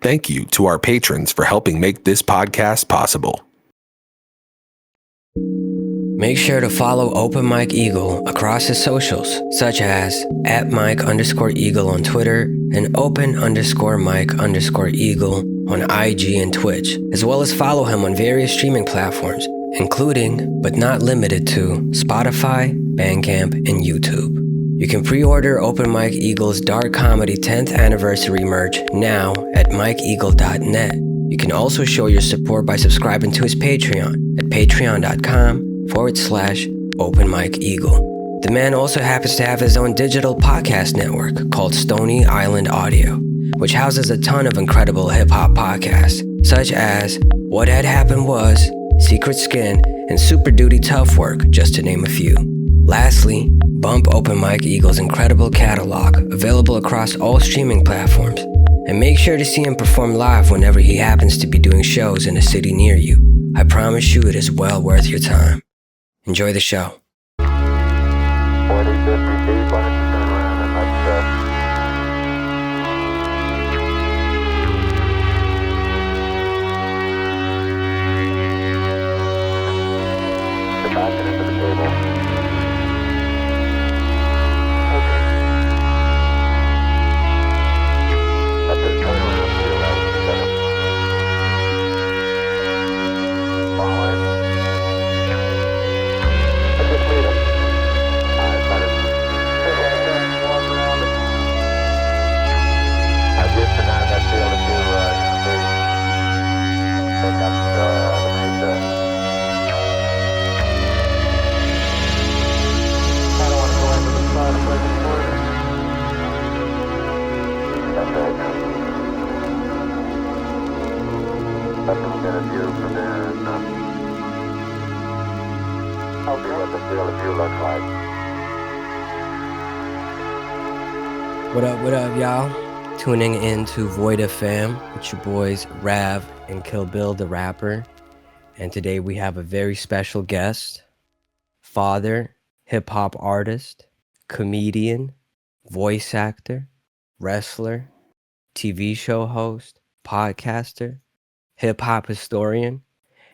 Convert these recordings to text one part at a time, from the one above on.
Thank you to our patrons for helping make this podcast possible. Make sure to follow Open Mike Eagle across his socials, such as @Mike_Eagle on Twitter and Open_Mike_Eagle on IG and Twitch, as well as follow him on various streaming platforms, including, but not limited to, Spotify, Bandcamp, and YouTube. You can pre-order Open Mike Eagle's Dark Comedy 10th Anniversary merch now at MikeEagle.net. You can also show your support by subscribing to his Patreon at patreon.com/Open Mike Eagle. The man also happens to have his own digital podcast network called Stony Island Audio, which houses a ton of incredible hip-hop podcasts, such as What Had Happened Was, Secret Skin, and Super Duty Tough Work, just to name a few. Lastly, bump Open Mike Eagle's incredible catalog, available across all streaming platforms, and make sure to see him perform live whenever he happens to be doing shows in a city near you. I promise you it is well worth your time. Enjoy the show. 40-50 deep, why don't you turn around and let's get back into the table. Okay. Let this turn around to your right. Set up. Forward. I just made him. Alright, let it. Walk around it. I just denied that field if you, pick up, the main set. I don't want to go into the spot if I can afford it. That's right. Let them get a view from there and, I'll see what the field of view looks like. What up, y'all? Tuning in to Void FM with your boys Rav and Kill Bill the rapper. And today we have a very special guest, father, hip-hop artist, comedian, voice actor, wrestler, TV show host, podcaster, hip-hop historian,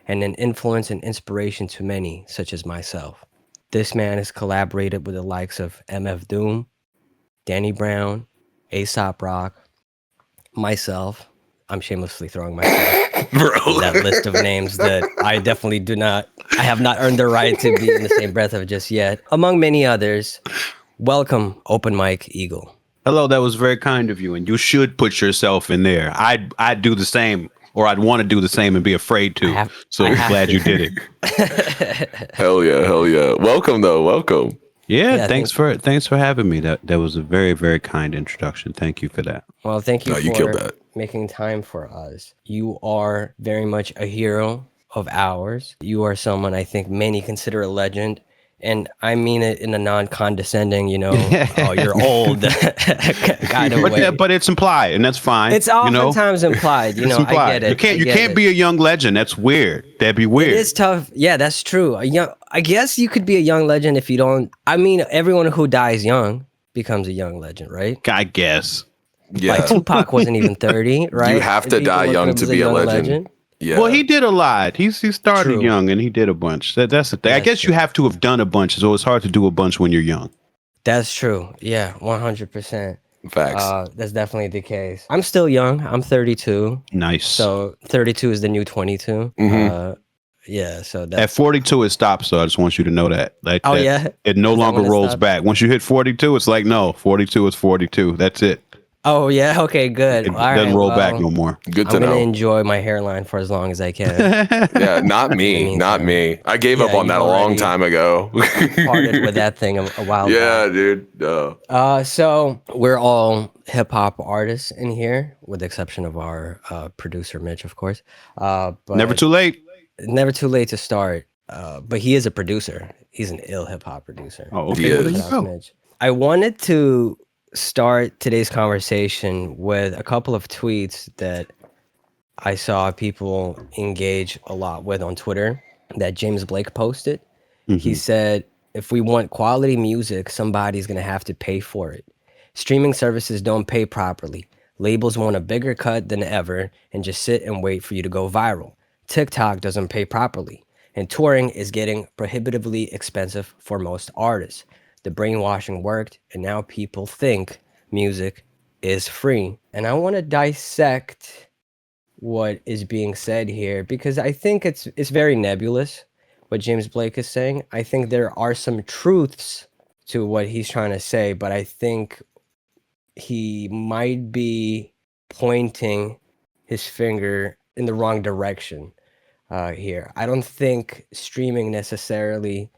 and an influence and inspiration to many, such as myself. This man has collaborated with the likes of MF Doom, Danny Brown, Aesop Rock, myself. I'm shamelessly throwing myself Bro. in that list of names that I definitely I have not earned the right to be in the same breath of just yet, among many others. Welcome, Open Mike Eagle. Hello, that was very kind of you, and you should put yourself in there. I'd do the same, or I'd want to do the same and be afraid to. So glad you did it. Hell yeah. Welcome though, welcome. Yeah, thanks for having me. That was a very, very kind introduction. Thank you for that. Well, thank you you for killed that. making time for us. You are very much a hero of ours. You are someone I think many consider a legend. And I mean it in a non-condescending, oh, you're old kind of way. But it's implied, and that's fine. It's oftentimes implied, It's implied. I get it. You can't be a young legend. That's weird. That'd be weird. It is tough. Yeah, that's true. I guess you could be a young legend if you don't. I mean, everyone who dies young becomes a young legend, right? I guess. Yeah. Like Tupac wasn't even 30, right? You have to die young to be a legend. Yeah. Well, he did a lot. He started True. young and he did a bunch. That's the thing. I guess true. you have to have done a bunch, so it's hard to do a bunch when you're young. That's true. Yeah, 100%. Facts. That's definitely the case. I'm still young. I'm 32. Nice. So 32 is the new 22. Mhm. Yeah. So At that's 42, it stops. So I just want you to know that. It no Is that longer when it rolls stops? back. Once you hit 42, it's like, no, 42 is 42. That's it. Oh yeah. Okay. Good. It doesn't roll back no more. Good to I'm gonna know. enjoy my hairline for as long as I can. Yeah, not me. Not me. I gave up Yeah, on that a you long already time ago. Parted with that thing a while Yeah, back. dude. So we're all hip hop artists in here, with the exception of our producer Mitch, of course. But Never too late. Never too late to start. But he is a producer. He's an ill hip hop producer. Oh, He okay. Well, is. there you go. Mitch. I wanted to start today's conversation with a couple of tweets that I saw people engage a lot with on Twitter that James Blake posted. He said, if we want quality music, somebody's going to have to pay for it. Streaming services don't pay properly. Labels want a bigger cut than ever and just sit and wait for you to go viral. TikTok doesn't pay properly, and touring is getting prohibitively expensive for most artists. The brainwashing worked, and now people think music is free. And I want to dissect what is being said here, because I think it's very nebulous what James Blake is saying. I think there are some truths to what he's trying to say, but I think he might be pointing his finger in the wrong direction here. I don't think streaming necessarily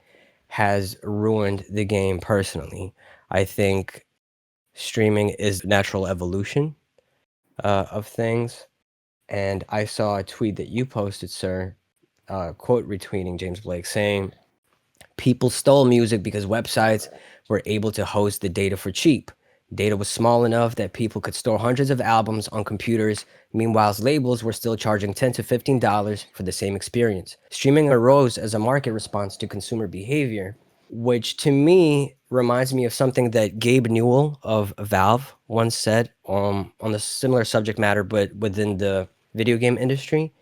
has ruined the game personally. I think streaming is natural evolution of things. And I saw a tweet that you posted, sir, quote retweeting James Blake, saying, people stole music because websites were able to host the data for cheap. Data was small enough that people could store hundreds of albums on computers. Meanwhile, labels were still charging $10 to $15 for the same experience. Streaming arose as a market response to consumer behavior, which to me reminds me of something that Gabe Newell of Valve once said on a similar subject matter, but within the video game industry.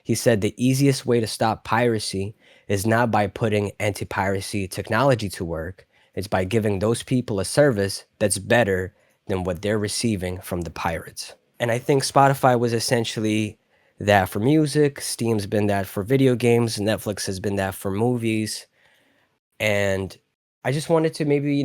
He said the easiest way to stop piracy is not by putting anti-piracy technology to work. It's by giving those people a service that's better than what they're receiving from the pirates. And I think Spotify was essentially that for music. Steam's been that for video games. Netflix has been that for movies. And I just wanted to maybe,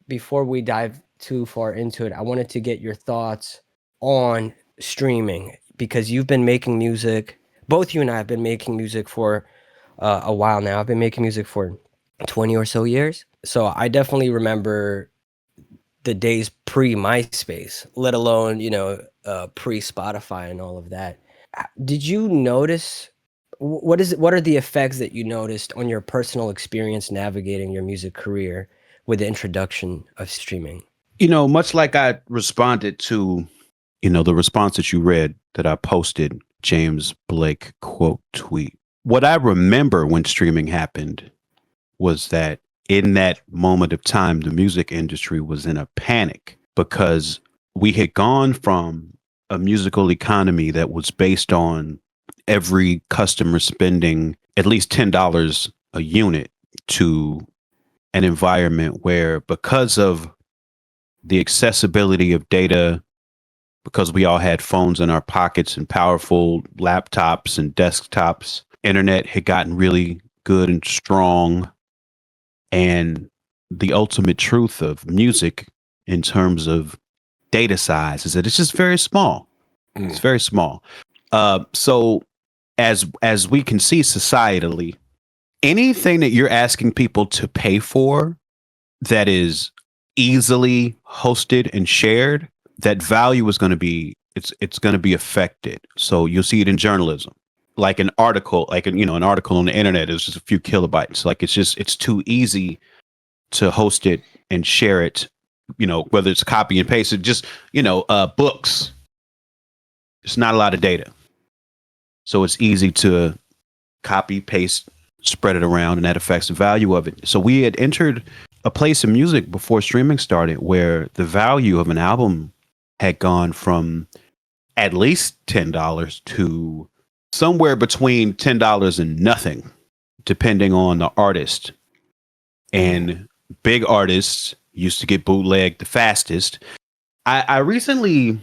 before we dive too far into it, I wanted to get your thoughts on streaming, because you've been making music. Both you and I have been making music for a while now. I've been making music for 20 or so years. So I definitely remember the days pre-MySpace, let alone, pre-Spotify and all of that. Did you notice, what are the effects that you noticed on your personal experience navigating your music career with the introduction of streaming? Much like I responded to, the response that you read that I posted, James Blake quote tweet. What I remember when streaming happened was that in that moment of time, the music industry was in a panic because we had gone from a musical economy that was based on every customer spending at least $10 a unit to an environment where, because of the accessibility of data, because we all had phones in our pockets and powerful laptops and desktops, internet had gotten really good and strong. And the ultimate truth of music in terms of data size is that it's just very small. It's very small. So as we can see societally, anything that you're asking people to pay for that is easily hosted and shared, that value is going to be, it's going to be affected. So you'll see it in journalism, like an article, an article on the internet is just a few kilobytes. Like it's too easy to host it and share it, whether it's copy and paste it, just, books. It's not a lot of data. So it's easy to copy, paste, spread it around, and that affects the value of it. So we had entered a place in music before streaming started where the value of an album had gone from at least $10 to somewhere between $10 and nothing, depending on the artist. And big artists used to get bootlegged the fastest. I recently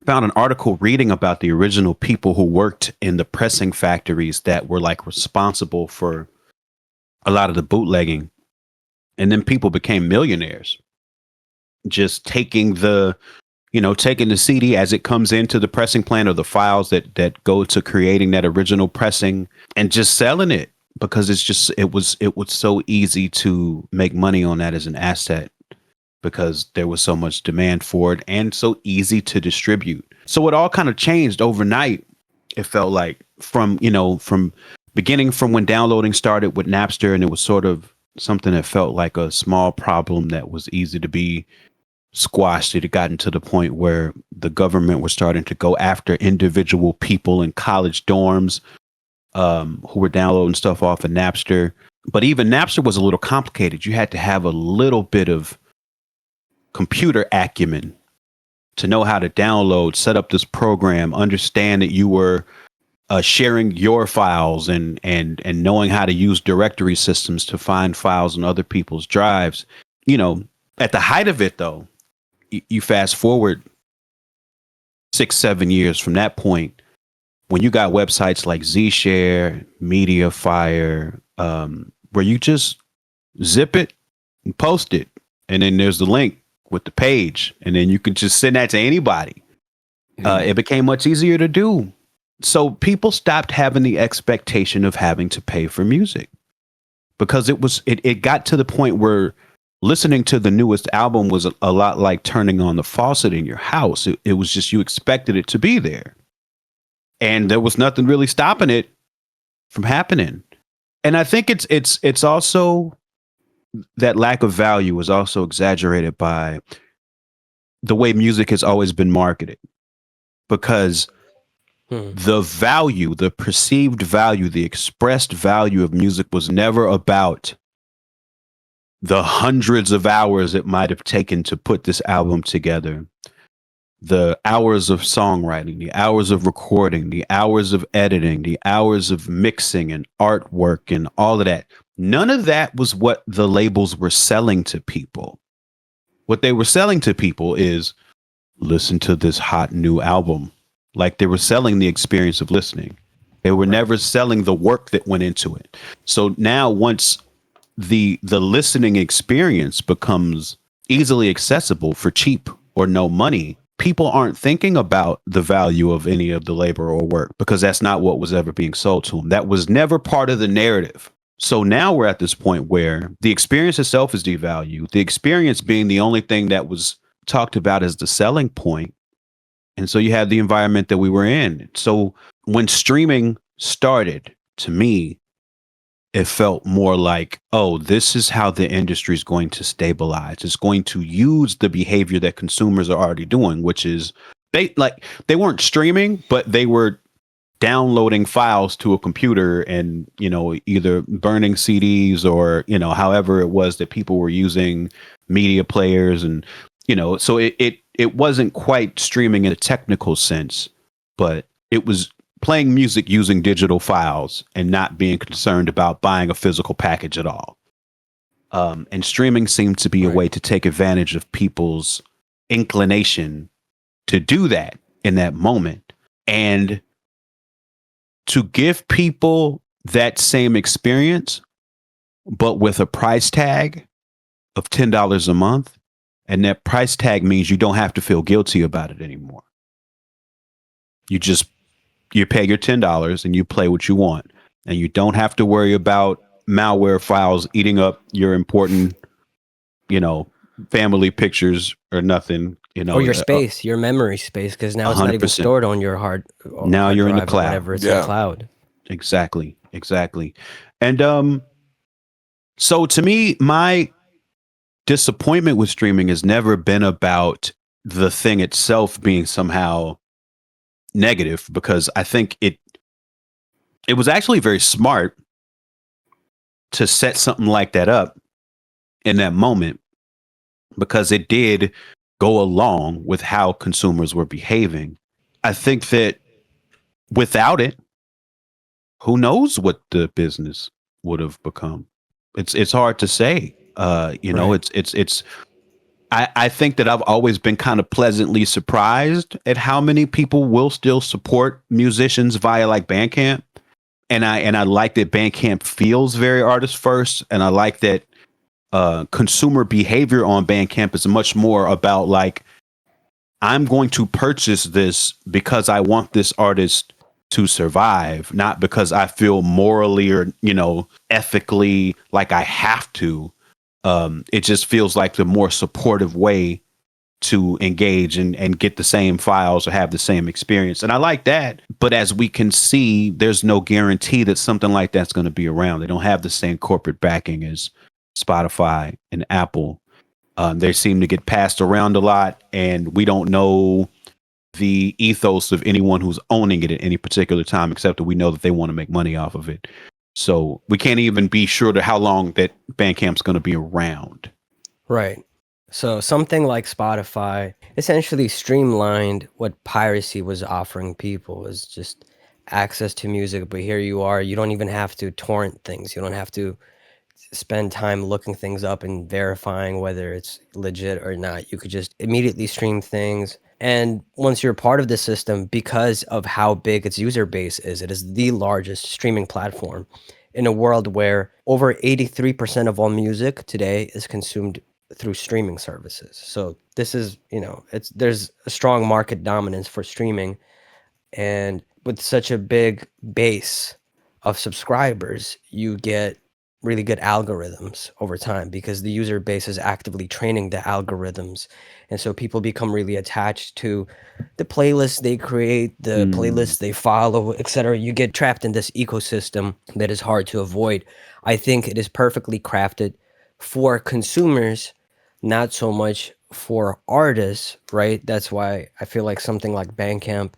found an article reading about the original people who worked in the pressing factories that were responsible for a lot of the bootlegging. And then people became millionaires just taking the CD as it comes into the pressing plant, or the files that go to creating that original pressing, and just selling it, because it was so easy to make money on that as an asset because there was so much demand for it and so easy to distribute. So it all kind of changed overnight. It felt like from beginning from when downloading started with Napster, and it was sort of something that felt like a small problem that was easy to be squashed. It had gotten to the point where the government was starting to go after individual people in college dorms who were downloading stuff off of Napster. But even Napster was a little complicated. You had to have a little bit of computer acumen to know how to download, set up this program, understand that you were sharing your files and knowing how to use directory systems to find files on other people's drives. You know, at the height of it, though, you fast forward 6-7 years from that point, when you got websites like Zshare, Mediafire, where you just zip it and post it, and then there's the link with the page, and then you can just send that to anybody. It became much easier to do. So people stopped having the expectation of having to pay for music, because it got to the point where listening to the newest album was a lot like turning on the faucet in your house. It was just, you expected it to be there, and there was nothing really stopping it from happening. And I think it's also, that lack of value is also exaggerated by the way music has always been marketed, because the value, the perceived value, the expressed value of music was never about the hundreds of hours it might have taken to put this album together, the hours of songwriting, the hours of recording, the hours of editing, the hours of mixing and artwork and all of that. None of that was what the labels were selling to people. What they were selling to people is, listen to this hot new album. Like, they were selling the experience of listening. They were never selling the work that went into it. So now, once the listening experience becomes easily accessible for cheap or no money, people aren't thinking about the value of any of the labor or work, because that's not what was ever being sold to them. That was never part of the narrative. So now we're at this point where the experience itself is devalued, the experience being the only thing that was talked about as the selling point. And so you have the environment that we were in. So when streaming started, to me, it felt more like, oh, this is how the industry is going to stabilize. It's going to use the behavior that consumers are already doing, which is they weren't streaming, but they were downloading files to a computer and, you know, either burning CDs or, you know, however it was that people were using media players. And, you know, so it wasn't quite streaming in a technical sense, but it was playing music using digital files and not being concerned about buying a physical package at all. And streaming seemed to be a way to take advantage of people's inclination to do that in that moment, and to give people that same experience, but with a price tag of $10 a month. And that price tag means you don't have to feel guilty about it anymore. You pay your $10 and you play what you want, and you don't have to worry about malware files eating up your important, you know, family pictures or nothing, you know, or your space, your memory space, because now it's not even 100%. Stored on your hard. Now hard you're in the drive or cloud. whatever, it's in the cloud. Exactly. And so to me, my disappointment with streaming has never been about the thing itself being somehow negative, because I think it was actually very smart to set something like that up in that moment, because it did go along with how consumers were behaving. I think that without it, who knows what the business would have become. It's hard to say. You know, it's I think that I've always been kind of pleasantly surprised at how many people will still support musicians via like Bandcamp. And I like that Bandcamp feels very artist first. And I like that consumer behavior on Bandcamp is much more about like, I'm going to purchase this because I want this artist to survive, not because I feel morally or, you know, ethically like I have to. It just feels like the more supportive way to engage and get the same files or have the same experience. And I like that. But as we can see, there's no guarantee that something like that's going to be around. They don't have the same corporate backing as Spotify and Apple. They seem to get passed around a lot, and we don't know the ethos of anyone who's owning it at any particular time, except that we know that they want to make money off of it. So we can't even be sure to how long that Bandcamp's going to be around. Right. So something like Spotify essentially streamlined what piracy was offering people, is just access to music. But here you are, you don't even have to torrent things. You don't have to spend time looking things up and verifying whether it's legit or not. You could just immediately stream things. And once you're part of the system, because of how big its user base is, it is the largest streaming platform in a world where over 83% of all music today is consumed through streaming services. So this is, there's a strong market dominance for streaming. And with such a big base of subscribers, you get really good algorithms over time because the user base is actively training the algorithms. And so people become really attached to the playlists they create, the playlists they follow, etc. You get trapped in this ecosystem that is hard to avoid. I think it is perfectly crafted for consumers, not so much for artists, right? That's why I feel like something like Bandcamp,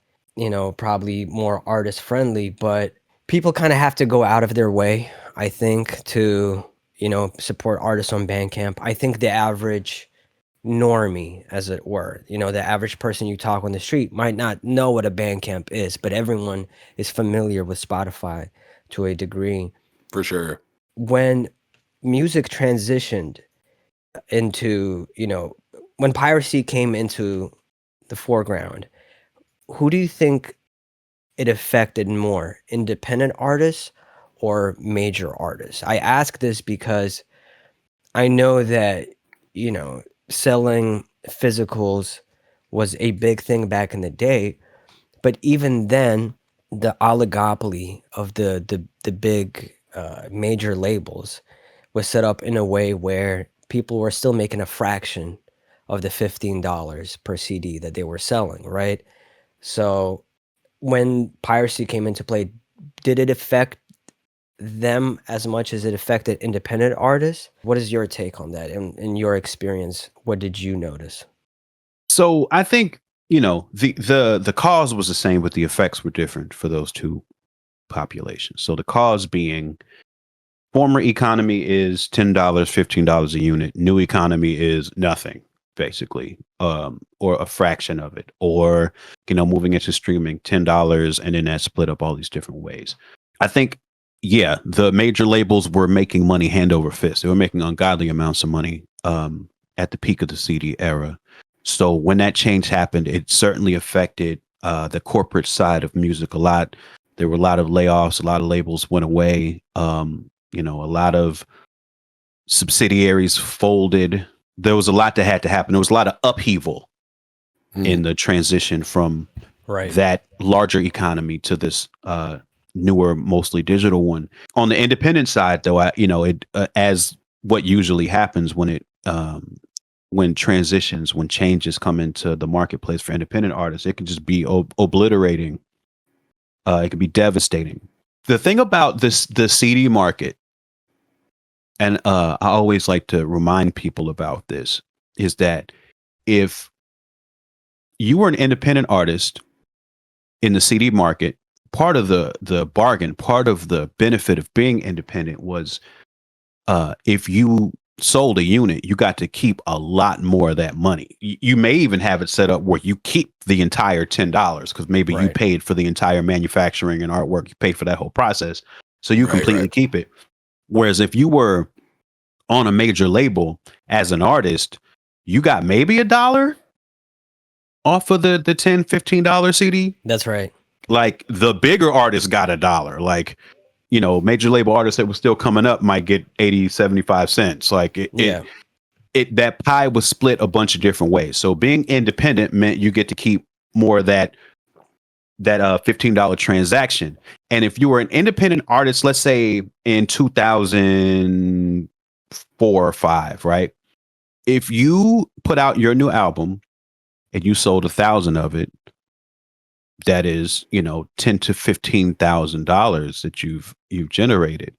probably more artist friendly, but people kind of have to go out of their way, I think, to, support artists on Bandcamp. I think the average normie, as it were, the average person you talk on the street might not know what a Bandcamp is, but everyone is familiar with Spotify to a degree. For sure. When music transitioned into, when piracy came into the foreground, who do you think it affected more, independent artists or major artists? I ask this because I know that, selling physicals was a big thing back in the day, but even then, the oligopoly of the big major labels was set up in a way where people were still making a fraction of the $15 per CD that they were selling, right? So when piracy came into play, did it affect them as much as it affected independent artists? What is your take on that? In your experience, what did you notice? So I think, the cause was the same, but the effects were different for those two populations. So the cause being, former economy is $10, $15 a unit. New economy is nothing, basically, or a fraction of it. Or, moving into streaming, $10, and then that split up all these different ways. I think, yeah, the major labels were making money hand over fist. They were making ungodly amounts of money at the peak of the CD era. So when that change happened, it certainly affected the corporate side of music a lot. There were a lot of layoffs. A lot of labels went away. A lot of subsidiaries folded. There was a lot that had to happen. There was a lot of upheaval in the transition from that larger economy to this newer, mostly digital one. On the independent side, though, as what usually happens when when changes come into the marketplace for independent artists, it can just be obliterating. It can be devastating. The thing about the CD market, and I always like to remind people about this, is that if you were an independent artist in the CD market, part of the bargain, part of the benefit of being independent was if you sold a unit, you got to keep a lot more of that money. You may even have it set up where you keep the entire $10 because maybe you paid for the entire manufacturing and artwork. You paid for that whole process. So you completely keep it. Whereas if you were on a major label as an artist, you got maybe $1 off of the $10, $15 CD. That's right. Like the bigger artists got $1. Like, major label artists that were still coming up might get 80, 75 cents. Like that pie was split a bunch of different ways. So being independent meant you get to keep more of that $15 transaction. And if you were an independent artist, let's say in 2004 or 5, right? If you put out your new album and you sold 1,000 of it, that is, $10,000 to $15,000 that you've generated,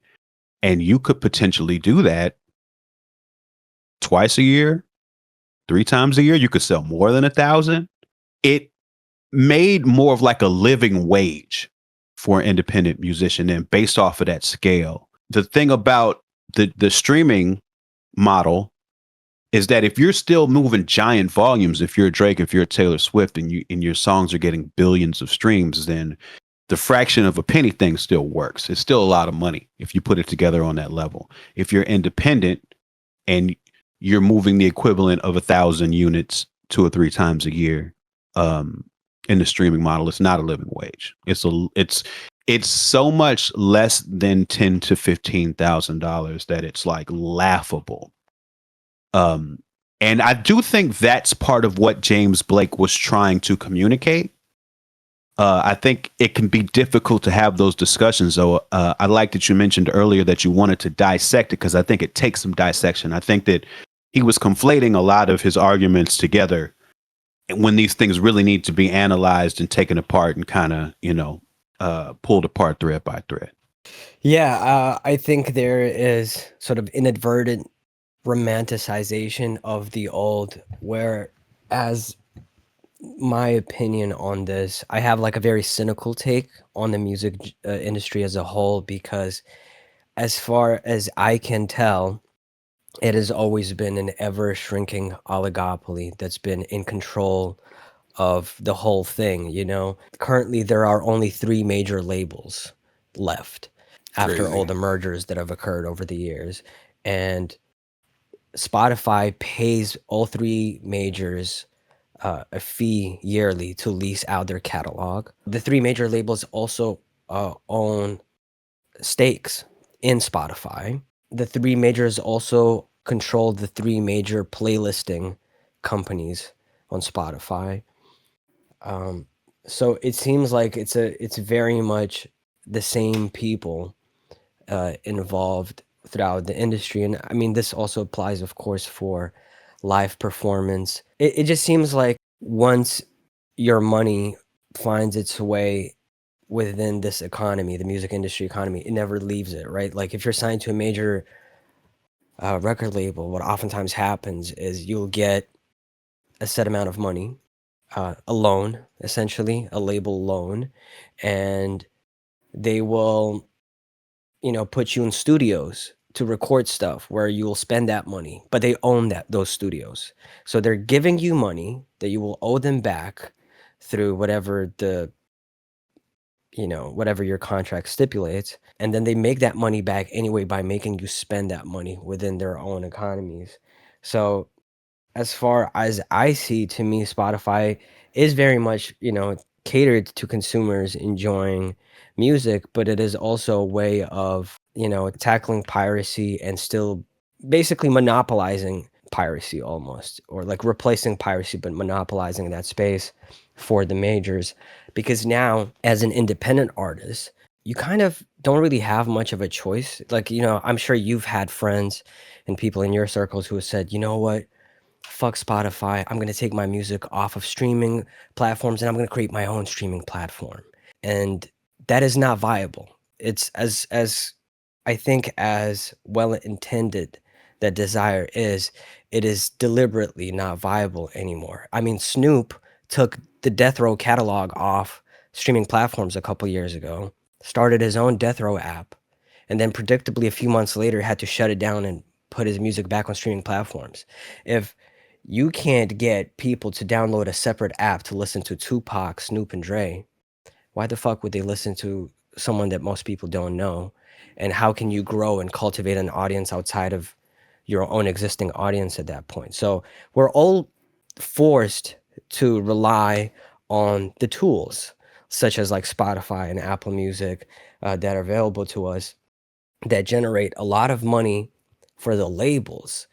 and you could potentially do that twice a year, 3 times a year. You could sell more than 1,000. It made more of like a living wage for an independent musician, and based off of that scale. The thing about the streaming model is that if you're still moving giant volumes, if you're a Drake, if you're a Taylor Swift, and your songs are getting billions of streams, then the fraction of a penny thing still works. It's still a lot of money if you put it together on that level. If you're independent and you're moving the equivalent of 1,000 units 2 or 3 times a year, in the streaming model, it's not a living wage. It's so much less than $10,000 to $15,000 that it's like laughable. And I do think that's part of what James Blake was trying to communicate. I think it can be difficult to have those discussions, though. I like that you mentioned earlier that you wanted to dissect it, because I think it takes some dissection. I think that he was conflating a lot of his arguments together when these things really need to be analyzed and taken apart and kind of, pulled apart thread by thread. Yeah, I think there is sort of inadvertent romanticization of the old, whereas my opinion on this, I have like a very cynical take on the music industry as a whole, because as far as I can tell, it has always been an ever shrinking oligopoly that's been in control of the whole thing. Currently there are only 3 major labels left after Crazy. all the mergers that have occurred over the years, and Spotify pays all 3 majors a fee yearly to lease out their catalog. The 3 major labels also own stakes in Spotify. The 3 majors also control the 3 major playlisting companies on Spotify. So it seems like it's very much the same people involved throughout the industry. And I mean, this also applies, of course, for live performance. It just seems like once your money finds its way within this economy, the music industry economy, it never leaves it, right? Like if you're signed to a major record label, what oftentimes happens is you'll get a set amount of money, a loan, essentially, a label loan, and they will, put you in studios to record stuff where you will spend that money, but they own those studios. So they're giving you money that you will owe them back through whatever whatever your contract stipulates. And then they make that money back anyway by making you spend that money within their own economies. So as far as I see, to me, Spotify is very much, catered to consumers enjoying music, but it is also a way of, tackling piracy and still basically monopolizing piracy almost, or like replacing piracy, but monopolizing that space for the majors. Because now, as an independent artist, you kind of don't really have much of a choice. Like, I'm sure you've had friends and people in your circles who have said, you know what? Fuck Spotify. I'm going to take my music off of streaming platforms and I'm going to create my own streaming platform. And that is not viable. It's as I think as well intended that desire is, it is deliberately not viable anymore. I mean, Snoop took the Death Row catalog off streaming platforms a couple years ago, started his own Death Row app, and then predictably a few months later had to shut it down and put his music back on streaming platforms. If you can't get people to download a separate app to listen to Tupac, Snoop, and Dre, why the fuck would they listen to someone that most people don't know? And how can you grow and cultivate an audience outside of your own existing audience at that point? So we're all forced to rely on the tools such as like Spotify and Apple Music that are available to us that generate a lot of money for the labels.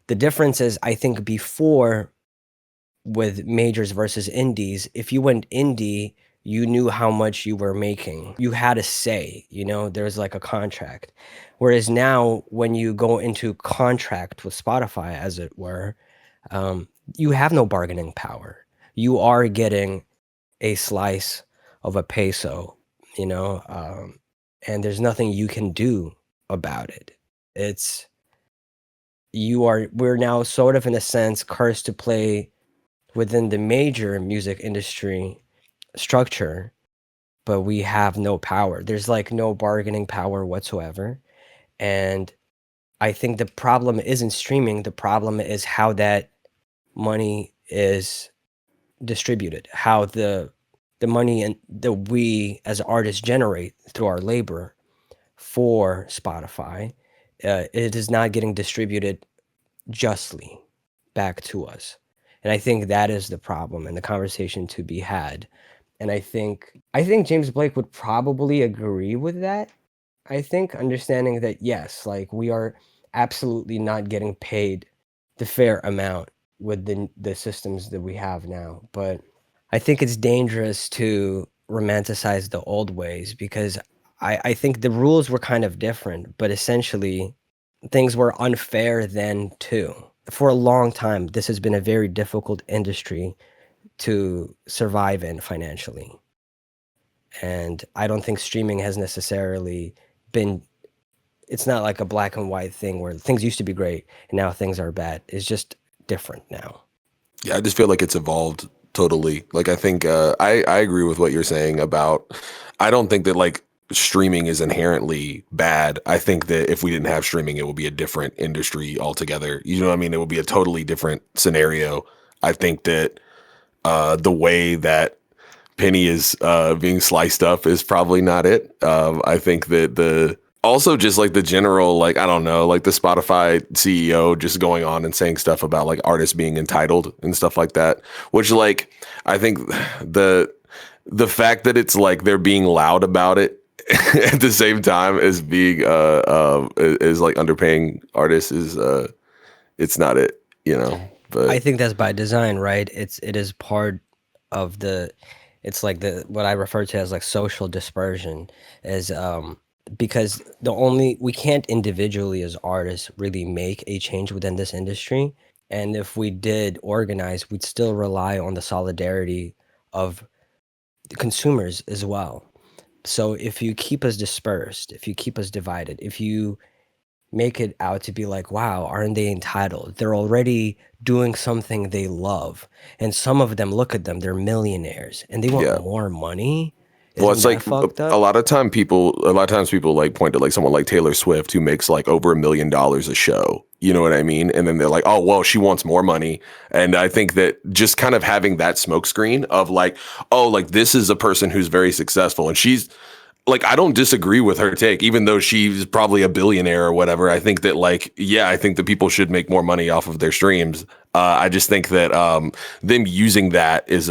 The difference is, I think, before with majors versus indies, if you went indie, you knew how much you were making. You had a say, there's like a contract. Whereas now, when you go into contract with Spotify, as it were, you have no bargaining power. You are getting a slice of a peso, and there's nothing you can do about it. We're now sort of in a sense cursed to play within the major music industry structure, but we have no power. There's like no bargaining power whatsoever. And I think the problem isn't streaming. The problem is how that money is distributed, how the money and that we as artists generate through our labor for Spotify, it is not getting distributed justly back to us. And I think that is the problem and the conversation to be had. And I think James Blake would probably agree with that. I think understanding that, yes, like we are absolutely not getting paid the fair amount with the systems that we have now. But I think it's dangerous to romanticize the old ways, because I think the rules were kind of different, but essentially things were unfair then too. For a long time, this has been a very difficult industry to survive in financially. And I don't think streaming has necessarily been, it's not like a black and white thing where things used to be great and now things are bad. It's just different now. Yeah, I just feel like it's evolved totally. Like, I think I agree with what you're saying about, I don't think that like streaming is inherently bad. I think that if we didn't have streaming, it would be a different industry altogether. You know what I mean? It would be a totally different scenario. I think that the way that Penny is being sliced up is probably not it. I think that also just like the general, like, I don't know, like the Spotify CEO just going on and saying stuff about like artists being entitled and stuff like that, which like, I think the fact that it's like they're being loud about it at the same time as being is like underpaying artists is it's not it, you know. But I think that's by design, right? It is part of it's like what I refer to as like social dispersion, is because we can't individually as artists really make a change within this industry. And if we did organize, we'd still rely on the solidarity of the consumers as well. So if you keep us dispersed, if you keep us divided, if you make it out to be like, wow, aren't they entitled? They're already doing something they love. And some of them, look at them, they're millionaires and they want more money. Well, it's like a lot of times people like point to like someone like Taylor Swift who makes like over $1 million a show. You know what I mean? And then they're like, oh, well, she wants more money. And I think that just kind of having that smokescreen of like, oh, like this is a person who's very successful. And she's like, I don't disagree with her take, even though she's probably a billionaire or whatever. I think that like, yeah, I think that people should make more money off of their streams. I just think that them using that is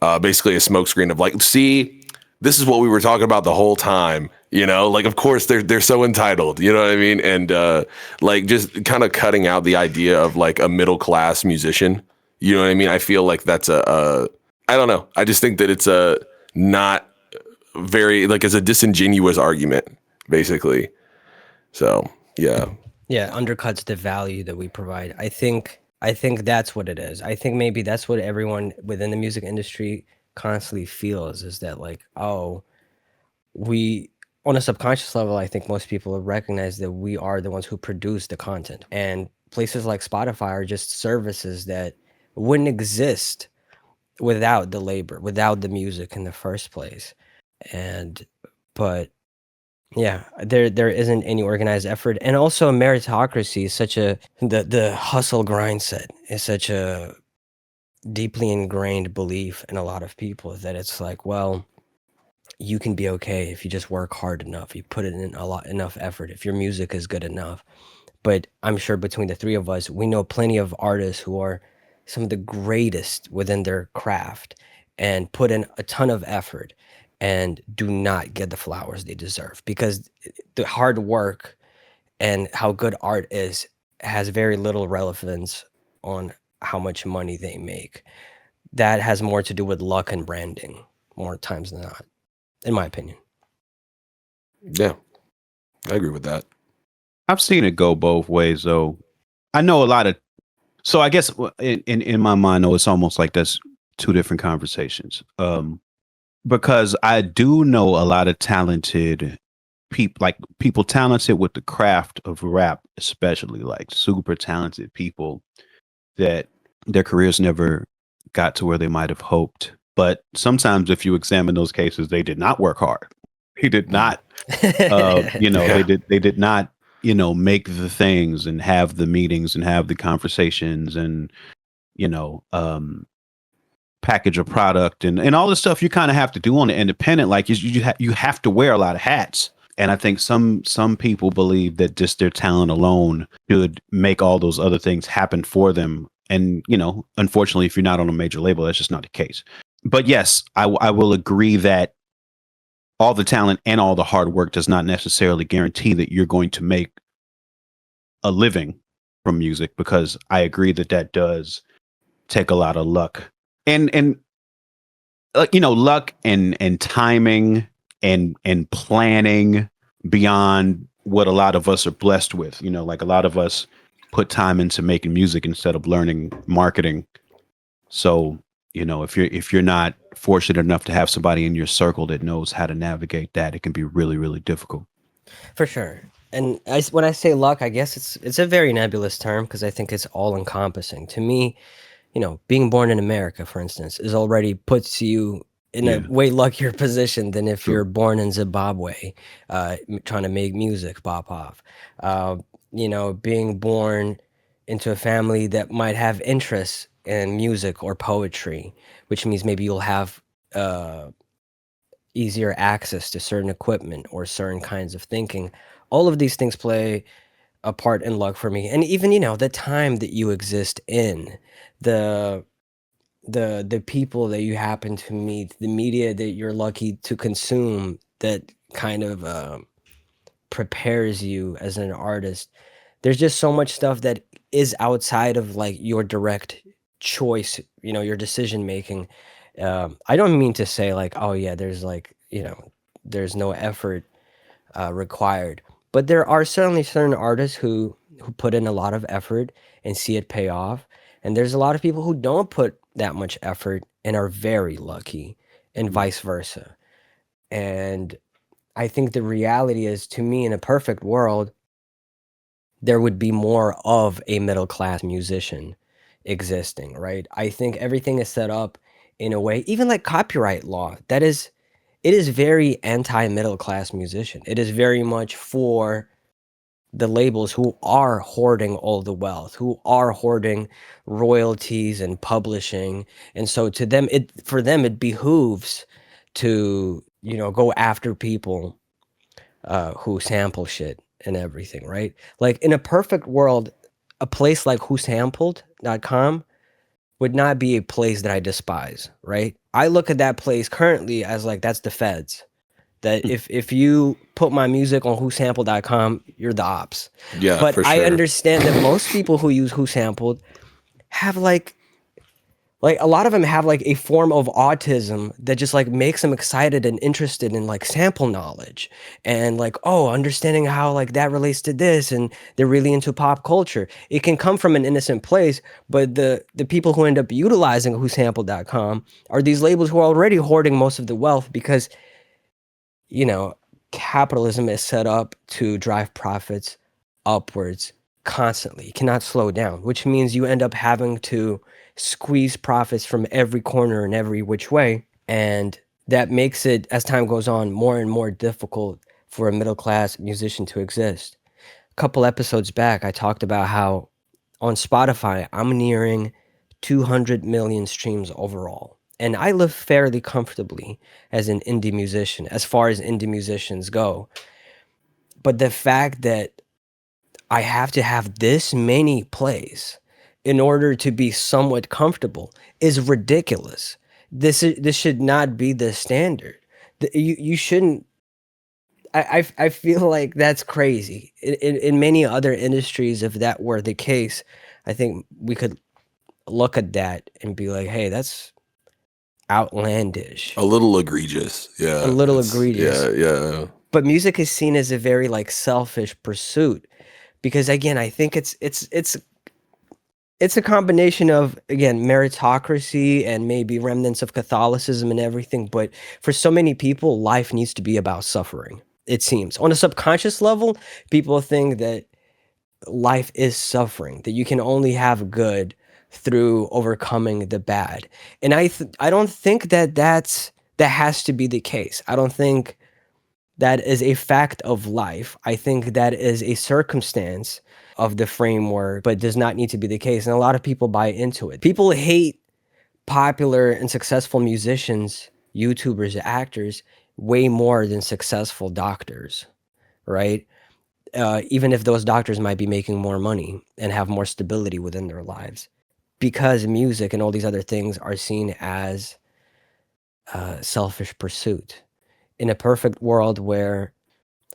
basically a smokescreen of like, see, this is what we were talking about the whole time, you know, like, of course they're so entitled, you know what I mean? And like just kind of cutting out the idea of like a middle class musician, you know what I mean? I feel like that's I don't know. I just think that it's not very, like, it's a disingenuous argument basically. So, yeah. Yeah. Undercuts the value that we provide. I think that's what it is. I think maybe that's what everyone within the music industry constantly feels, is that like, oh, we, on a subconscious level, I think most people recognize that we are the ones who produce the content, and places like Spotify are just services that wouldn't exist without the labor, without the music in the first place. But yeah, there isn't any organized effort, and also meritocracy is such the hustle grind set is such a deeply ingrained belief in a lot of people, that it's like, well, you can be okay if you just work hard enough, you put in enough effort, if your music is good enough. But I'm sure between the three of us, we know plenty of artists who are some of the greatest within their craft and put in a ton of effort and do not get the flowers they deserve, because the hard work and how good art is has very little relevance on how much money they make. That has more to do with luck and branding more times than not, in my opinion. Yeah, I agree with that. I've seen it go both ways, though. I know a lot of, so I guess in my mind, though, it's almost like that's two different conversations. Because I do know a lot of talented people, like people talented with the craft of rap, especially like super talented people that their careers never got to where they might have hoped. But sometimes if you examine those cases, they did not work hard. They did not, they did not make the things and have the meetings and have the conversations and, package a product and all the stuff you kind of have to do on the independent. Like you have to wear a lot of hats. And I think some people believe that just their talent alone should make all those other things happen for them. And, unfortunately, if you're not on a major label, that's just not the case. But yes, I will agree that all the talent and all the hard work does not necessarily guarantee that you're going to make a living from music, because I agree that does take a lot of luck and luck and timing and planning beyond what a lot of us are blessed with. Like a lot of us put time into making music instead of learning marketing. So, if you're not fortunate enough to have somebody in your circle that knows how to navigate that, it can be really, really difficult. For sure. And when I say luck, I guess it's a very nebulous term because I think it's all encompassing. To me, being born in America, for instance, is already puts you in a way luckier position than if you're born in Zimbabwe, trying to make music pop off. Being born into a family that might have interests in music or poetry, which means maybe you'll have easier access to certain equipment or certain kinds of thinking. All of these things play a part in luck for me. And even, the time that you exist in, the people that you happen to meet, the media that you're lucky to consume that kind of prepares you as an artist. There's just so much stuff that is outside of like your direct choice, your decision making. I don't mean to say like, oh yeah, there's like, there's no effort required, but there are certainly certain artists who put in a lot of effort and see it pay off. And there's a lot of people who don't put that much effort and are very lucky, and vice versa. And I think the reality is, to me, in a perfect world, there would be more of a middle-class musician existing, right? I think everything is set up in a way, even like copyright law, it is very anti-middle class musician. It is very much for the labels who are hoarding all the wealth, who are hoarding royalties and publishing. And so for them, it behooves to, go after people who sample shit and everything, right? Like in a perfect world, a place like whosampled.com would not be a place that I despise, right? I look at that place currently as like, that's the feds. That if you put my music on whosampled.com, you're the ops. Yeah, but for I sure. understand that most people who use whosampled have like a lot of them have like a form of autism that just like makes them excited and interested in like sample knowledge and like, oh, understanding how like that relates to this, and they're really into pop culture. It can come from an innocent place, but the people who end up utilizing whosampled.com are these labels who are already hoarding most of the wealth because, capitalism is set up to drive profits upwards constantly. It cannot slow down, which means you end up having to squeeze profits from every corner and every which way. And that makes it, as time goes on, more and more difficult for a middle-class musician to exist. A couple episodes back, I talked about how on Spotify, I'm nearing 200 million streams overall. And I live fairly comfortably as an indie musician, as far as indie musicians go. But the fact that I have to have this many plays in order to be somewhat comfortable is ridiculous. This should not be the standard. You shouldn't. I feel like that's crazy. In many other industries, if that were the case, I think we could look at that and be like, hey, that's outlandish. A little egregious. Yeah. A little egregious. Yeah. But music is seen as a very like selfish pursuit because, again, I think it's a combination of, again, meritocracy and maybe remnants of Catholicism and everything. But for so many people, life needs to be about suffering. It seems on a subconscious level, people think that life is suffering, that you can only have good through overcoming the bad. And I don't think that has to be the case. I don't think that is a fact of life. I think that is a circumstance of the framework, but does not need to be the case. And a lot of people buy into it. People hate popular and successful musicians, YouTubers, actors way more than successful doctors, right? Even if those doctors might be making more money and have more stability within their lives, because music and all these other things are seen as selfish pursuit. In a perfect world where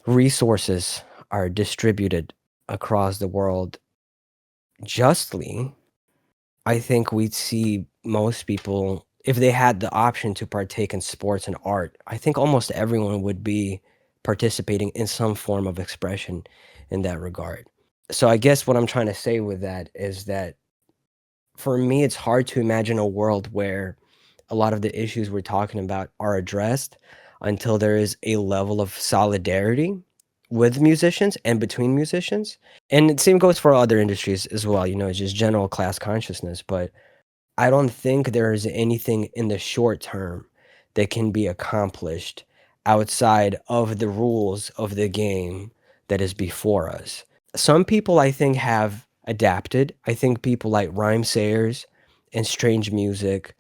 resources are distributed across the world justly, I think we'd see most people, if they had the option to partake in sports and art, I think almost everyone would be participating in some form of expression in that regard. So I guess what I'm trying to say with that is that for me, it's hard to imagine a world where a lot of the issues we're talking about are addressed until there is a level of solidarity with musicians and between musicians. And the same goes for other industries as well, it's just general class consciousness. But I don't think there is anything in the short term that can be accomplished outside of the rules of the game that is before us. Some people, I think, have adapted. I think people like rhyme sayers and strange music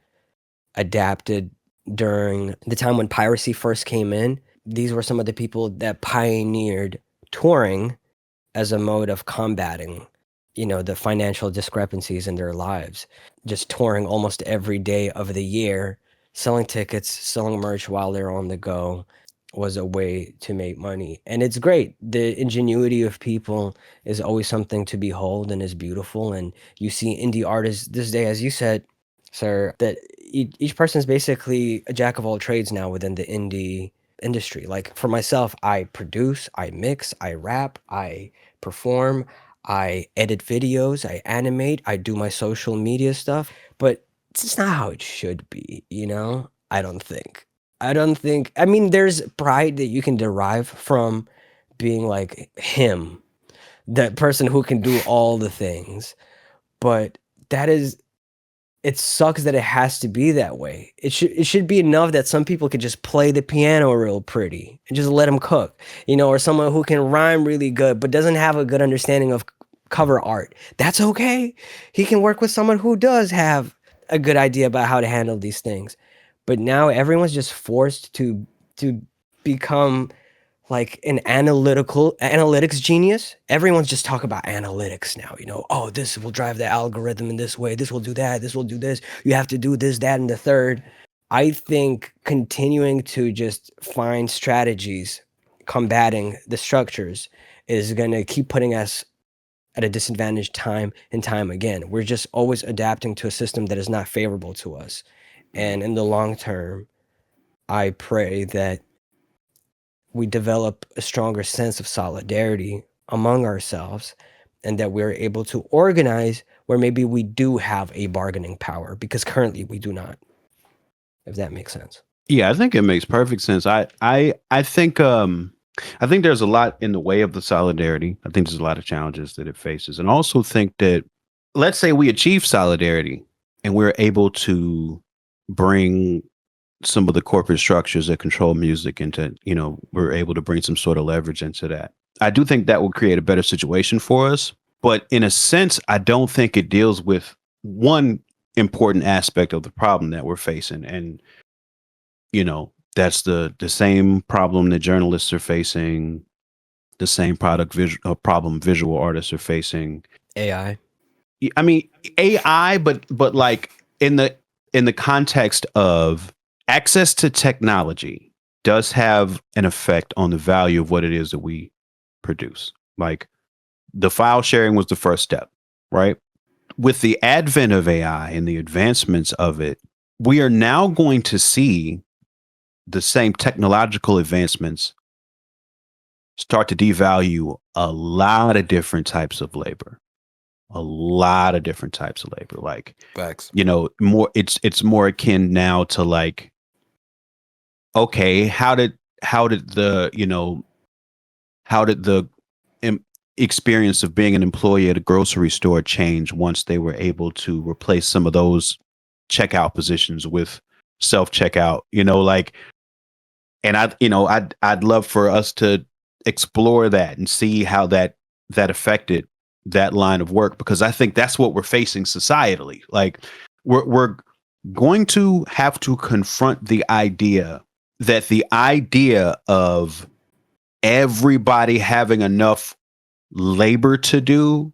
adapted during the time when piracy first came in. These were some of the people that pioneered touring as a mode of combating, the financial discrepancies in their lives. Just touring almost every day of the year, selling tickets, selling merch while they're on the go was a way to make money. And it's great. The ingenuity of people is always something to behold and is beautiful. And you see indie artists this day, as you said, sir, that each person is basically a jack of all trades now within the indie industry. Like for myself, I produce, I mix, I rap, I perform, I edit videos, I animate, I do my social media stuff, but it's just not how it should be, I don't think. I mean, there's pride that you can derive from being like him, that person who can do all the things, but it sucks that it has to be that way. It should be enough that some people could just play the piano real pretty and just let them cook, or someone who can rhyme really good but doesn't have a good understanding of cover art. That's okay. He can work with someone who does have a good idea about how to handle these things. But now everyone's just forced to become like an analytics genius. Everyone's just talking about analytics now, oh, this will drive the algorithm in this way, this will do that, this will do this, you have to do this, that, and the third. I think continuing to just find strategies combating the structures is going to keep putting us at a disadvantage time and time again. We're just always adapting to a system that is not favorable to us. And in the long term, I pray that we develop a stronger sense of solidarity among ourselves and that we're able to organize where maybe we do have a bargaining power, because currently we do not, if that makes sense. Yeah, I think it makes perfect sense. I think there's a lot in the way of the solidarity. I think there's a lot of challenges that it faces. And also think that, let's say we achieve solidarity and we're able to bring some of the corporate structures that control music into, we're able to bring some sort of leverage into that. I do think that will create a better situation for us. But in a sense, I don't think it deals with one important aspect of the problem that we're facing. And, that's the same problem that journalists are facing, the same problem visual artists are facing. AI. I mean, AI, but like in the context of access to technology does have an effect on the value of what it is that we produce. Like the file sharing was the first step, right? With the advent of AI and the advancements of it, we are now going to see the same technological advancements start to devalue a lot of different types of labor. Like, Facts. More it's more akin now to like, okay, how did the experience of being an employee at a grocery store change once they were able to replace some of those checkout positions with self-checkout, like And I'd love for us to explore that and see how that affected that line of work, because I think that's what we're facing societally. Like we're going to have to confront the idea of everybody having enough labor to do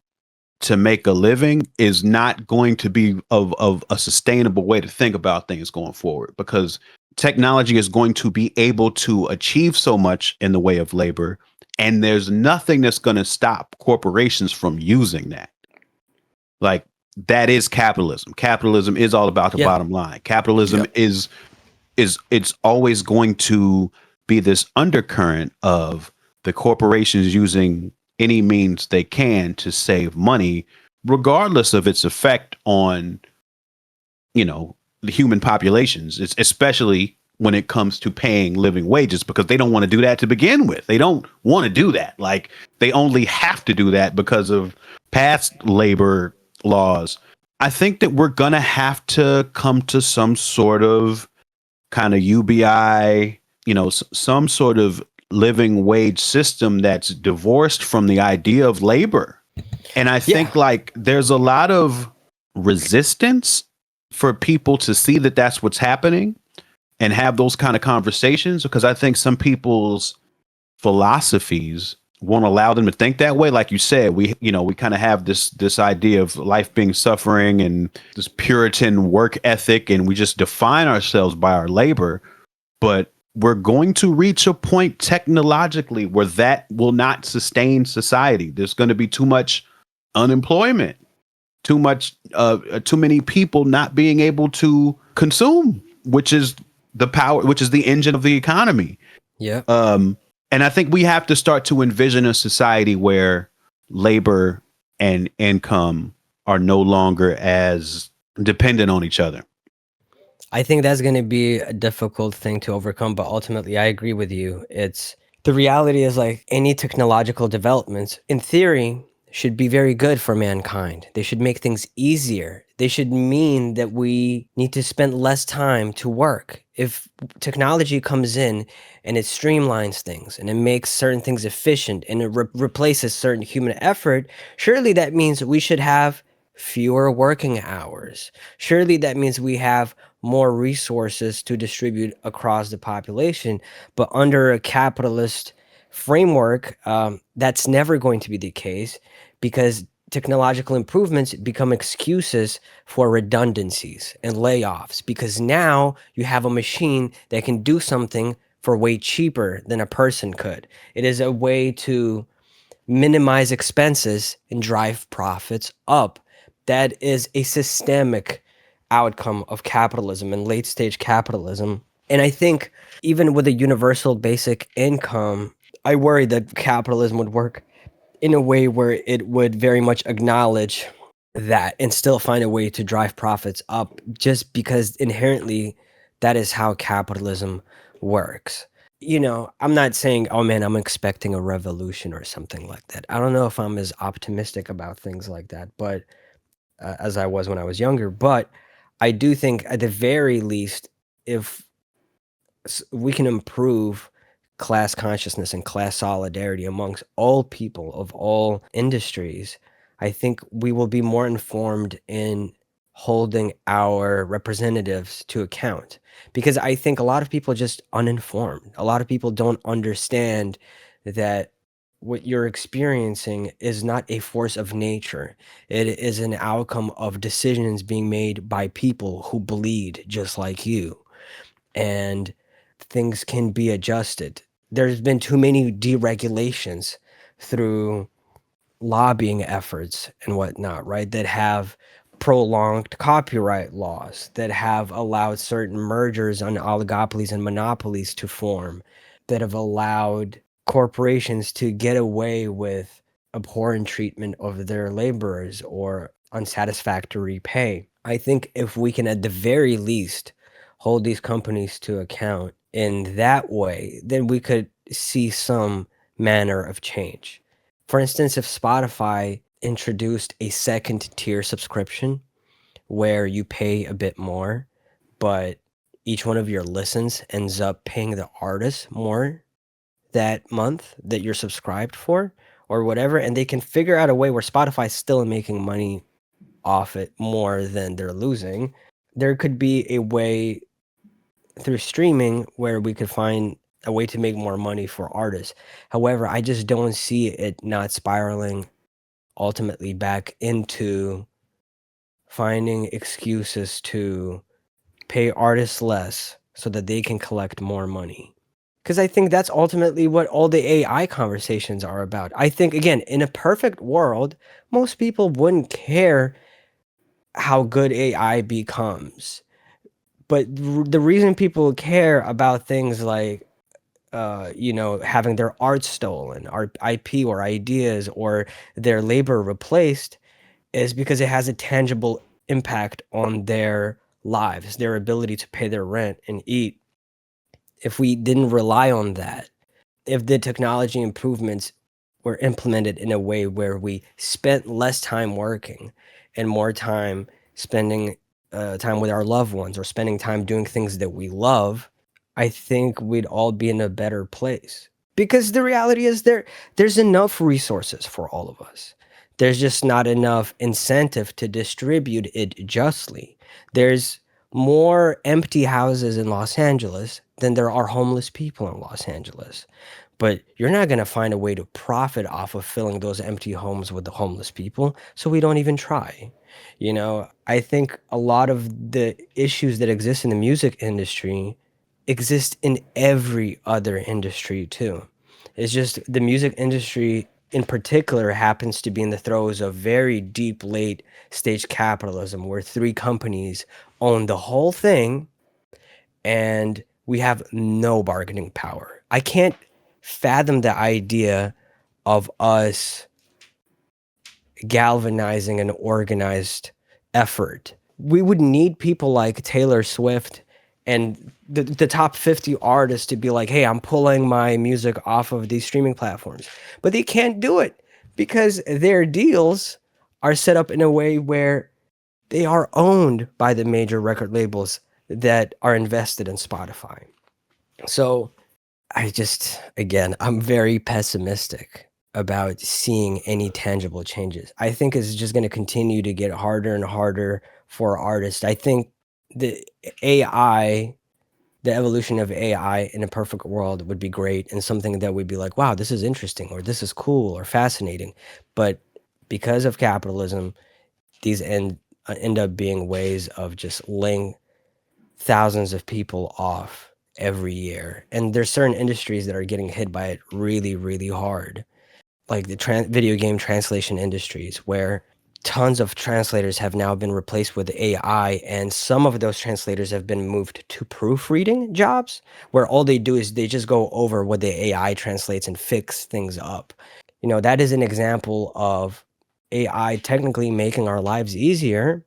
to make a living is not going to be of a sustainable way to think about things going forward, because technology is going to be able to achieve so much in the way of labor, and there's nothing that's going to stop corporations from using that. Like, that is capitalism. Capitalism is all about the bottom line. Capitalism is it's always going to be this undercurrent of the corporations using any means they can to save money, regardless of its effect on, the human populations. It's especially when it comes to paying living wages, because they don't want to do that to begin with. They don't want to do that. Like, they only have to do that because of past labor laws. I think that we're going to have to come to some sort of kind of UBI, some sort of living wage system that's divorced from the idea of labor. And I think like there's a lot of resistance for people to see that that's what's happening and have those kind of conversations, because I think some people's philosophies won't allow them to think that way. Like you said, we kind of have this idea of life being suffering and this Puritan work ethic, and we just define ourselves by our labor. But we're going to reach a point technologically where that will not sustain society. There's going to be too much unemployment, too many people not being able to consume, which is the engine of the economy. Yeah. And I think we have to start to envision a society where labor and income are no longer as dependent on each other. I think that's going to be a difficult thing to overcome, but ultimately I agree with you. The reality is, like, any technological developments, in theory, should be very good for mankind. They should make things easier. They should mean that we need to spend less time to work. If technology comes in and it streamlines things and it makes certain things efficient and it replaces certain human effort, surely that means we should have fewer working hours. Surely that means we have more resources to distribute across the population. But under a capitalist framework, that's never going to be the case, because technological improvements become excuses for redundancies and layoffs, because now you have a machine that can do something for way cheaper than a person could. It is a way to minimize expenses and drive profits up. That is a systemic outcome of capitalism and late stage capitalism. And I think even with a universal basic income, I worry that capitalism would work in a way where it would very much acknowledge that and still find a way to drive profits up, just because inherently that is how capitalism works. I'm not saying, oh man, I'm expecting a revolution or something like that. I don't know if I'm as optimistic about things like that, but as I was when I was younger. But I do think at the very least, if we can improve class consciousness and class solidarity amongst all people of all industries, I think we will be more informed in holding our representatives to account. Because I think a lot of people are just uninformed. A lot of people don't understand that what you're experiencing is not a force of nature. It is an outcome of decisions being made by people who bleed just like you. And things can be adjusted. There's been too many deregulations through lobbying efforts and whatnot, right? That have prolonged copyright laws, that have allowed certain mergers on oligopolies and monopolies to form, that have allowed corporations to get away with abhorrent treatment of their laborers or unsatisfactory pay. I think if we can, at the very least, hold these companies to account in that way, then we could see some manner of change. For instance, if Spotify introduced a second tier subscription where you pay a bit more, but each one of your listens ends up paying the artist more that month that you're subscribed for or whatever, and they can figure out a way where Spotify's still making money off it more than they're losing. There could be a way through streaming where we could find a way to make more money for artists. However, I just don't see it not spiraling ultimately back into finding excuses to pay artists less so that they can collect more money. Because I think that's ultimately what all the AI conversations are about. I think, again, in a perfect world, most people wouldn't care how good AI becomes. But the reason people care about things like, having their art stolen, art IP or ideas, or their labor replaced is because it has a tangible impact on their lives, their ability to pay their rent and eat. If we didn't rely on that, if the technology improvements were implemented in a way where we spent less time working and more time spending time with our loved ones or spending time doing things that we love, I think we'd all be in a better place. Because the reality is there's enough resources for all of us. There's just not enough incentive to distribute it justly. There's more empty houses in Los Angeles than there are homeless people in Los Angeles. But you're not going to find a way to profit off of filling those empty homes with the homeless people, so we don't even try. I think a lot of the issues that exist in the music industry exist in every other industry too. It's just the music industry in particular happens to be in the throes of very deep late stage capitalism where 3 companies own the whole thing and we have no bargaining power. I can't fathom the idea of us galvanizing an organized effort. We would need people like Taylor Swift and the top 50 artists to be like, hey, I'm pulling my music off of these streaming platforms. But they can't do it because their deals are set up in a way where they are owned by the major record labels that are invested in Spotify. So I'm very pessimistic about seeing any tangible changes. I think it's just going to continue to get harder and harder for artists. I think the evolution of AI in a perfect world would be great and something that would be like, wow, this is interesting, or this is cool or fascinating. But because of capitalism, these end up being ways of just laying thousands of people off every year. And there's certain industries that are getting hit by it really, really hard. Like the video game translation industries, where tons of translators have now been replaced with AI, and some of those translators have been moved to proofreading jobs, where all they do is they just go over what the AI translates and fix things up. That is an example of AI technically making our lives easier,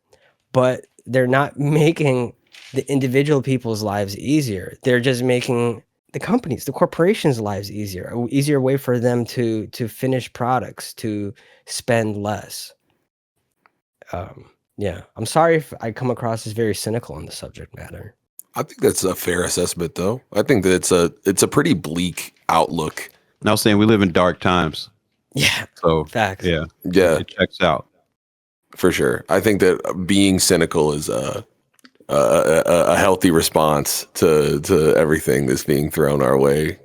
but they're not making the individual people's lives easier. They're just making the companies, the corporations' lives easier, an easier way for them to finish products, to spend less. I'm sorry if I come across as very cynical on the subject matter. I think that's a fair assessment, though. I think that it's a pretty bleak outlook. And I was saying we live in dark times. Yeah. So facts. Yeah, it checks out for sure. I think that being cynical is a healthy response to everything that's being thrown our way,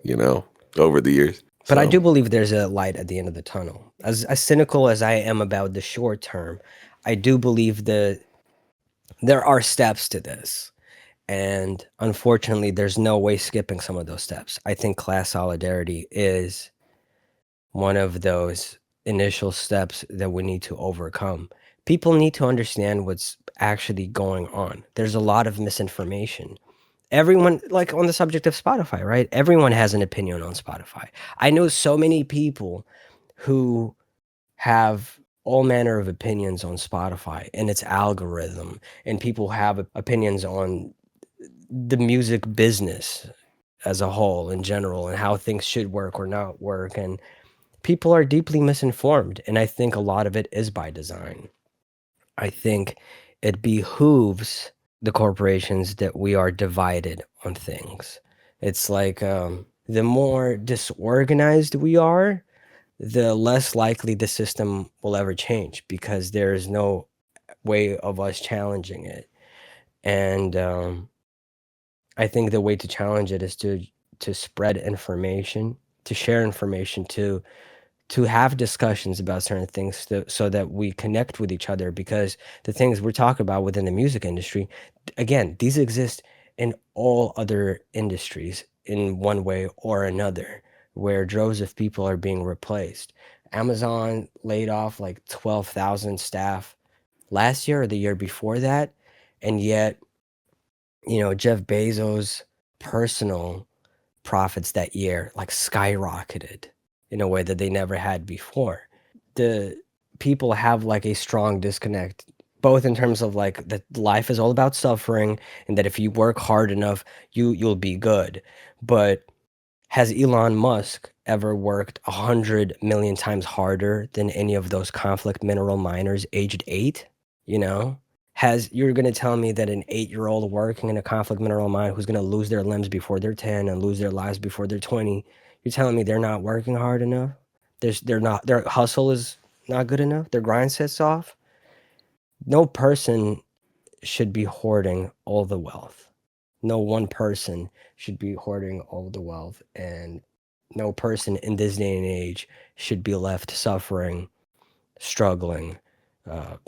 over the years. But I do believe there's a light at the end of the tunnel. As cynical as I am about the short term, I do believe that there are steps to this. And unfortunately, there's no way skipping some of those steps. I think class solidarity is one of those initial steps that we need to overcome. People need to understand what's actually going on. There's a lot of misinformation. Everyone, like on the subject of Spotify, right? Everyone has an opinion on Spotify. I know so many people who have all manner of opinions on Spotify and its algorithm, and people have opinions on the music business as a whole in general and how things should work or not work. And people are deeply misinformed. And I think a lot of it is by design. I think it behooves the corporations that we are divided on things. It's like the more disorganized we are, the less likely the system will ever change, because there is no way of us challenging it. And I think the way to challenge it is to spread information, to share information, to have discussions about certain things so that we connect with each other, because the things we're talking about within the music industry, again, these exist in all other industries in one way or another, where droves of people are being replaced. Amazon laid off like 12,000 staff last year or the year before that, and yet, Jeff Bezos' personal profits that year like skyrocketed in a way that they never had before. The people have like a strong disconnect, both in terms of like that life is all about suffering, and that if you work hard enough, you'll be good. But has Elon Musk ever worked 100 million times harder than any of those conflict mineral miners aged 8? You're going to tell me that an 8-year-old working in a conflict mineral mine who's going to lose their limbs before they're 10 and lose their lives before they're 20, you're telling me they're not working hard enough? Their hustle is not good enough? Their grind sets off? No person should be hoarding all the wealth. No one person should be hoarding all the wealth, and no person in this day and age should be left suffering, struggling,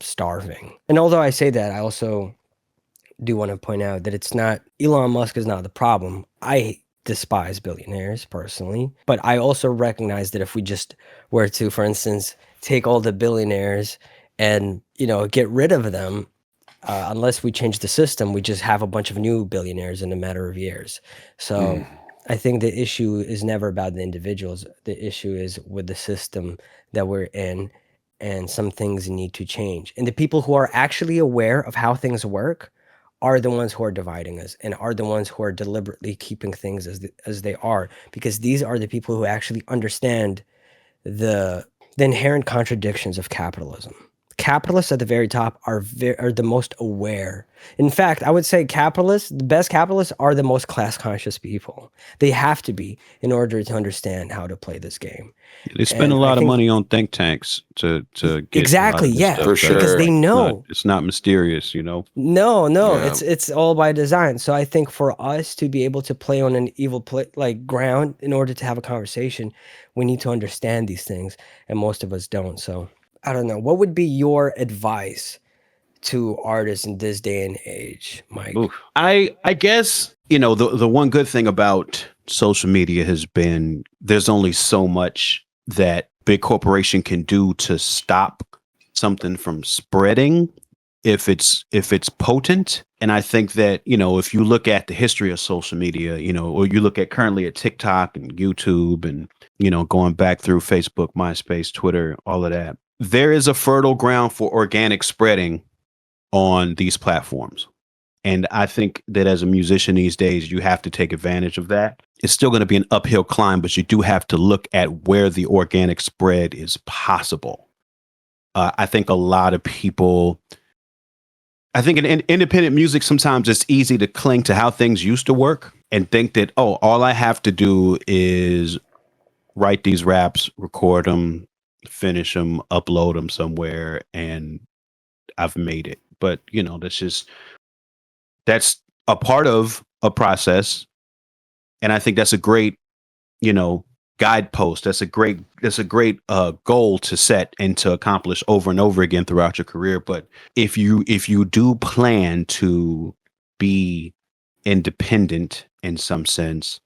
starving. And although I say that, I also do want to point out that it's not Elon Musk is not the problem. I despise billionaires personally, but I also recognize that if we just were to, for instance, take all the billionaires and get rid of them, unless we change the system, we just have a bunch of new billionaires in a matter of years. So I think the issue is never about the individuals. The issue is with the system that we're in, and some things need to change. And the people who are actually aware of how things work are the ones who are dividing us, and are the ones who are deliberately keeping things as they are, because these are the people who actually understand the inherent contradictions of capitalism. Capitalists at the very top are the most aware. In fact, I would say the best capitalists are the most class conscious people. They have to be in order to understand how to play this game. They spend a lot of money on think tanks to get exactly, yeah, for sure, because they know it's not mysterious, No, Yeah. it's all by design. So I think for us to be able to play on an evil ground in order to have a conversation, we need to understand these things, and most of us don't. So I don't know. What would be your advice to artists in this day and age, Mike? Oof. I guess, the one good thing about social media has been there's only so much that big corporation can do to stop something from spreading if it's potent. And I think that, if you look at the history of social media, or you look at currently at TikTok and YouTube and, going back through Facebook, MySpace, Twitter, all of that, there is a fertile ground for organic spreading on these platforms. And I think that as a musician these days, you have to take advantage of that. It's still going to be an uphill climb, but you do have to look at where the organic spread is possible. I think a lot of people, I think in independent music, sometimes it's easy to cling to how things used to work and think that, all I have to do is write these raps, record them, finish them, upload them somewhere, and I've made it. But that's a part of a process, and I think that's a great guidepost. That's a great goal to set and to accomplish over and over again throughout your career. But if you do plan to be independent in some sense,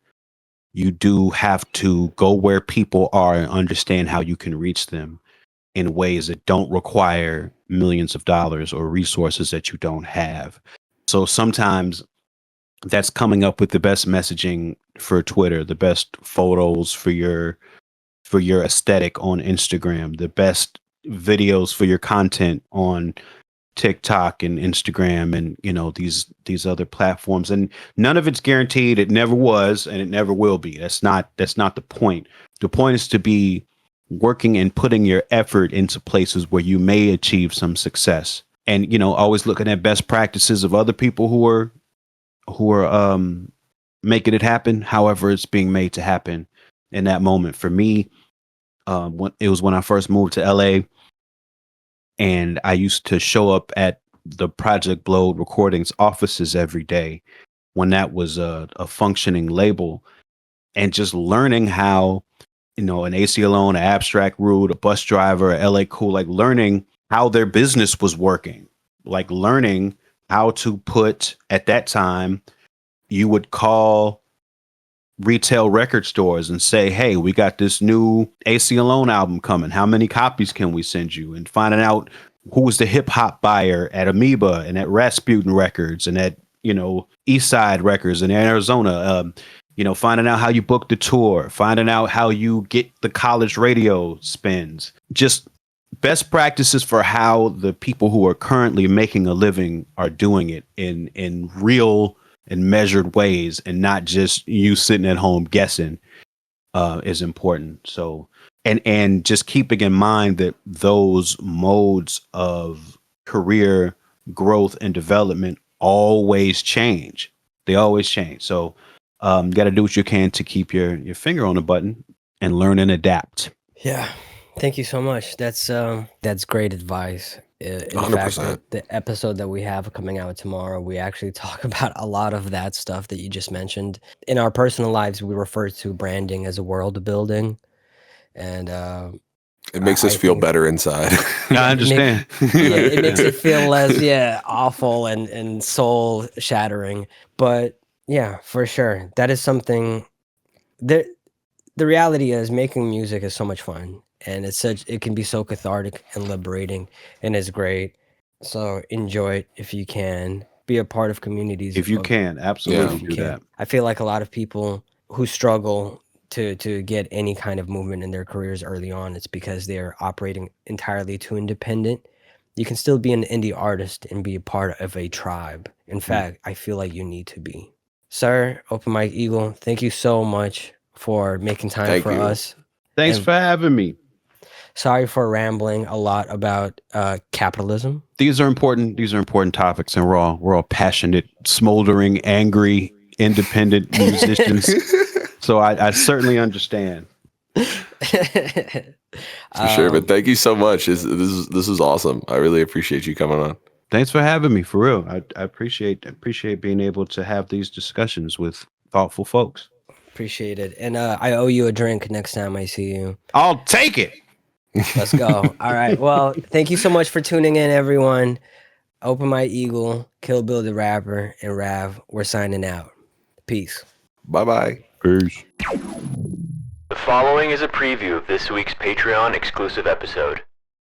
you do have to go where people are and understand how you can reach them in ways that don't require millions of dollars or resources that you don't have. So sometimes that's coming up with the best messaging for Twitter, the best photos for your aesthetic on Instagram, the best videos for your content on TikTok and Instagram and these other platforms. And none of it's guaranteed. It never was, and it never will be. That's not the point. The point is to be working and putting your effort into places where you may achieve some success. and always looking at best practices of other people who are making it happen, however it's being made to happen in that moment. For me, when I first moved to LA, and I used to show up at the Project Blowed Recordings offices every day when that was a functioning label, and just learning how, an AC Alone, an Abstract Rude, a bus driver, a LA Cool, like learning how their business was working, like learning how to put, at that time, you would call retail record stores and say, hey, we got this new AC Alone album coming. How many copies can we send you? And finding out who was the hip hop buyer at Amoeba and at Rasputin Records and at, East Side Records in Arizona. Finding out how you book the tour, finding out how you get the college radio spins, just best practices for how the people who are currently making a living are doing it in real and measured ways, and not just you sitting at home guessing, is important. So, and just keeping in mind that those modes of career growth and development always change. They always change. So, you got to do what you can to keep your finger on the button and learn and adapt. Yeah. Thank you so much. That's great advice. In 100%. fact, the episode that we have coming out tomorrow, we actually talk about a lot of that stuff that you just mentioned. In our personal lives, we refer to branding as a world building, and it makes us feel better inside. I understand. It makes it feel less awful and soul shattering. But yeah, for sure, that is something. The reality is, making music is so much fun. And it can be so cathartic and liberating, and it's great. So enjoy it if you can. Be a part of communities. If you can, absolutely do that. I feel like a lot of people who struggle to get any kind of movement in their careers early on, it's because they're operating entirely too independent. You can still be an indie artist and be a part of a tribe. In fact, I feel like you need to be. Sir, Open Mike Eagle, thank you so much for making time for us. Thanks for having me. Sorry for rambling a lot about capitalism. These are important topics, and we're all passionate, smoldering, angry, independent musicians. So I certainly understand. For sure, but thank you so much. This is awesome. I really appreciate you coming on. Thanks for having me, for real. I appreciate being able to have these discussions with thoughtful folks. Appreciate it. And I owe you a drink next time I see you. I'll take it. Let's go. All right. Well, thank you so much for tuning in, everyone. Open My Eagle, Kill Bill the Rapper, and Rav, we're signing out. Peace. Bye-bye. Peace. The following is a preview of this week's Patreon exclusive episode.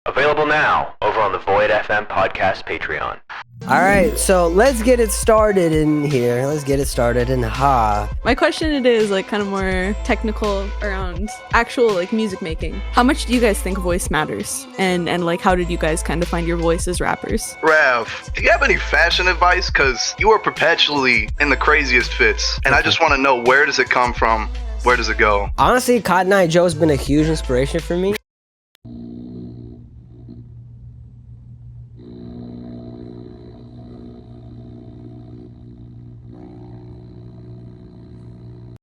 Available now over on the Void FM podcast Patreon. All right, so let's get it started in here. Let's get it started in My question is like kind of more technical around actual like music making. How much do you guys think voice matters? And like how did you guys kind of find your voice as rappers? Rav, do you have any fashion advice? Because you are perpetually in the craziest fits. And I just want to know, where does it come from? Where does it go? Honestly, Cotton Eye Joe's been a huge inspiration for me.